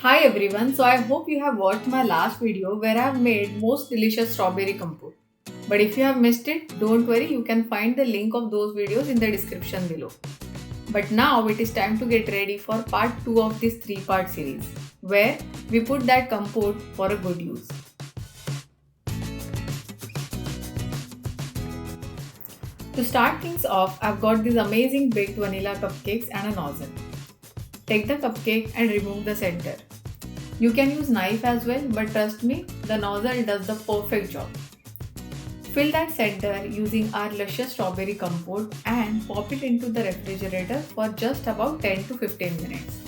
Hi everyone, so I hope you have watched my last video where I have made most delicious strawberry compote. But if you have missed it, don't worry, you can find the link of those videos in the description below. But now it is time to get ready for part 2 of this 3-part series, where we put that compote for a good use. To start things off, I've got these amazing baked vanilla cupcakes and a nozzle. Take the cupcake and remove the center. You can use knife as well, but trust me, the nozzle does the perfect job. Fill that center using our luscious strawberry compote and pop it into the refrigerator for just about 10 to 15 minutes.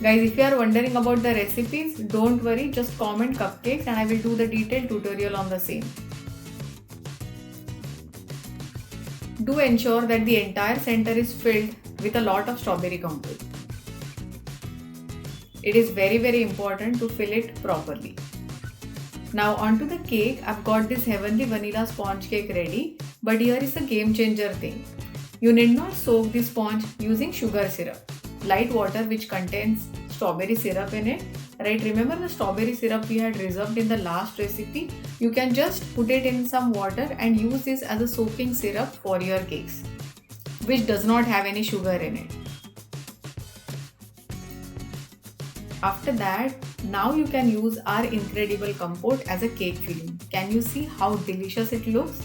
Guys, if you are wondering about the recipes, don't worry, just comment cupcakes and I will do the detailed tutorial on the same. Do ensure that the entire center is filled with a lot of strawberry compote. It is very important to fill it properly. Now onto the cake. I've got this heavenly vanilla sponge cake ready, but here is a game changer thing. You need not soak the sponge using sugar syrup. Light water which contains strawberry syrup in it. Right, remember the strawberry syrup we had reserved in the last recipe? You can just put it in some water and use this as a soaking syrup for your cakes, which does not have any sugar in it. After that, now you can use our incredible compote as a cake filling. Can you see how delicious it looks?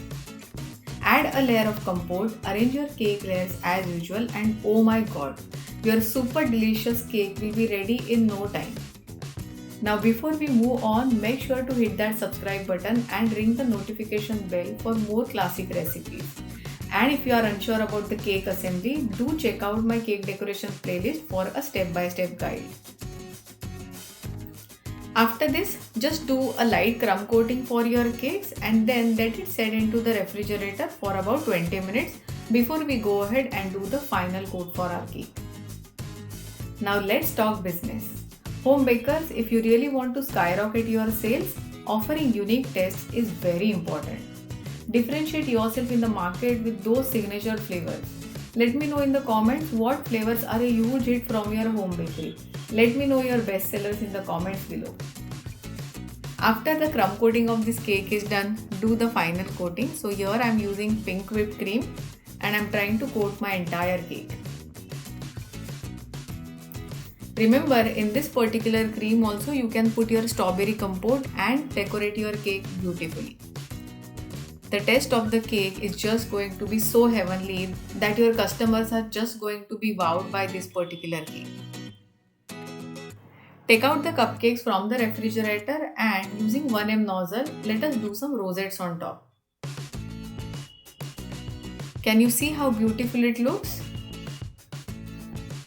Add a layer of compote, arrange your cake layers as usual, and oh my god, your super delicious cake will be ready in no time. Now before we move on, make sure to hit that subscribe button and ring the notification bell for more classic recipes. And if you are unsure about the cake assembly, do check out my cake decoration playlist for a step-by-step guide. After this, just do a light crumb coating for your cakes and then let it set into the refrigerator for about 20 minutes before we go ahead and do the final coat for our cake. Now let's talk business. Home bakers, if you really want to skyrocket your sales, offering unique tastes is very important. Differentiate yourself in the market with those signature flavors. Let me know in the comments what flavors are a huge hit from your home bakery. Let me know your best sellers in the comments below. After the crumb coating of this cake is done, do the final coating. So here I am using pink whipped cream and I am trying to coat my entire cake. Remember, in this particular cream also you can put your strawberry compote and decorate your cake beautifully. The taste of the cake is just going to be so heavenly that your customers are just going to be wowed by this particular cake. Take out the cupcakes from the refrigerator and using 1M nozzle, let us do some rosettes on top. Can you see how beautiful it looks?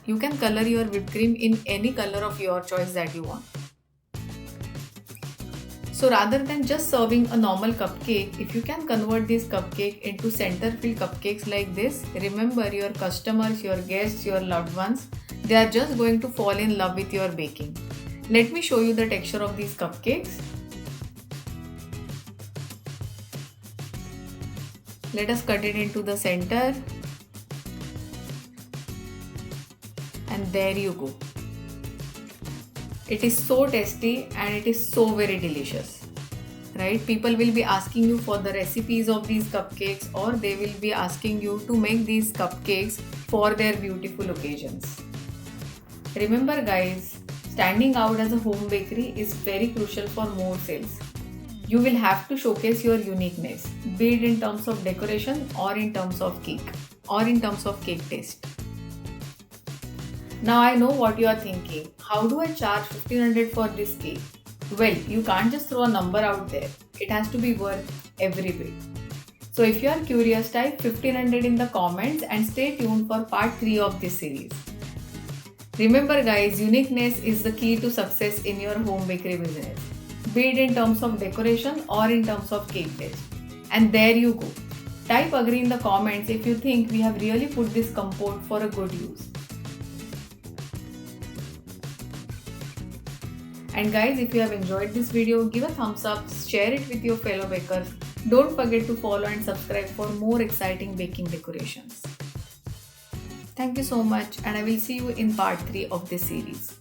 You can color your whipped cream in any color of your choice that you want. So rather than just serving a normal cupcake, if you can convert this cupcake into center-filled cupcakes like this, remember your customers, your guests, your loved ones, they are just going to fall in love with your baking. Let me show you the texture of these cupcakes. Let us cut it into the center. And there you go. It is so tasty and it is so very delicious. Right? People will be asking you for the recipes of these cupcakes or they will be asking you to make these cupcakes for their beautiful occasions. Remember guys, standing out as a home bakery is very crucial for more sales. You will have to showcase your uniqueness, be it in terms of decoration or in terms of cake or in terms of cake taste. Now I know what you are thinking. How do I charge 1500 for this cake? Well, you can't just throw a number out there. It has to be worth every bit. So if you are curious, type 1500 in the comments and stay tuned for part 3 of this series. Remember guys, uniqueness is the key to success in your home bakery business, be it in terms of decoration or in terms of cake taste. And there you go. Type agree in the comments if you think we have really put this compote for a good use. And guys, if you have enjoyed this video, give a thumbs up, share it with your fellow bakers. Don't forget to follow and subscribe for more exciting baking decorations. Thank you so much and I will see you in part 3 of this series.